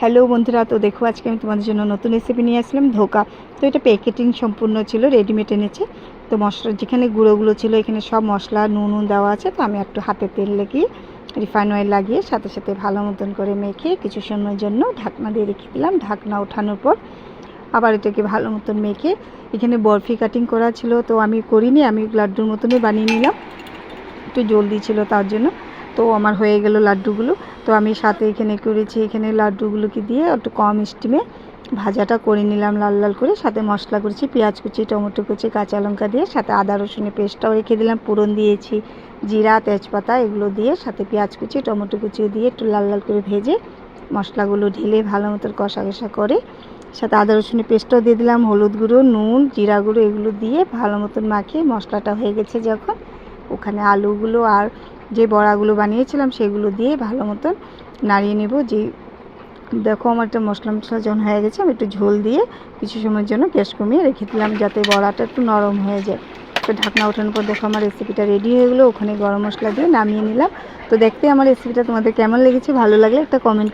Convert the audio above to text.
Hello বন্ধুরা, তো দেখো আজকে আমি তোমাদের জন্য নতুন রেসিপি নিয়ে আসলাম ধোকা। তো এটা প্যাকেটিং সম্পূর্ণ ছিল, রেডিমেড এনেছে। তো মশলা যেখানে গুঁড়োগুলো ছিল এখানে সব মশলা নুন দেওয়া আছে। তো আমি একটু হাতে তেল লাগিয়ে রিফাইন অয়েল লাগিয়ে সাথে সাথে ভালো মতন করে মেখে কিছু সময়ের জন্য ঢাকনা দিয়ে রেখে দিলাম। ঢাকনা ওঠানোর পর আবার এটাকে ভালো মতন মেখে এখানে বরফি কাটিং করা ছিল, তো আমি করিনি, আমি লাড্ডুর মতনই বানিয়ে নিলাম, একটু জলদি ছিল তার জন্য। তো আমার হয়ে গেল লাড্ডুগুলো। তো আমি সাথে এখানে করেছি, এখানে লাড্ডুগুলোকে দিয়ে একটু কম স্টিমে ভাজাটা করে নিলাম লাল লাল করে। সাথে মশলা করেছি পেঁয়াজ কুচি, টমেটো কুচি, কাঁচা লঙ্কা দিয়ে, সাথে আদা রসুনের পেস্টটাও রেখে দিলাম, ফোড়ন দিয়েছি জিরা তেজপাতা এগুলো দিয়ে, সাথে পেঁয়াজ কুচি টমেটো কুচিও দিয়ে একটু লাল লাল করে ভেজে মশলাগুলো ঢেলে ভালো মতো কষা কষা করে সাথে আদা রসুনের পেস্টটাও দিয়ে দিলাম, হলুদ গুঁড়ো নুন জিরা গুঁড়ো এগুলো দিয়ে ভালো মতন মাখিয়ে মশলাটা হয়ে গেছে যখন, ওখানে আলুগুলো আর যে বড়াগুলো বানিয়েছিলাম সেগুলো দিয়ে ভালো মতন নাড়িয়ে নেব। যে দেখো আমার একটা মশলা যখন হয়ে গেছে, আমি একটু ঝোল দিয়ে কিছু সময়ের জন্য গ্যাস কমিয়ে রেখে দিলাম যাতে বড়াটা একটু নরম হয়ে যায়। তো ঢাকনা ওঠানোর পর দেখো আমার রেসিপিটা রেডি হয়ে গেলো। ওখানে গরম মশলা দিয়ে নামিয়ে নিলাম। তো দেখতে আমার রেসিপিটা তোমাদের কেমন লেগেছে, ভালো লাগলে একটা কমেন্ট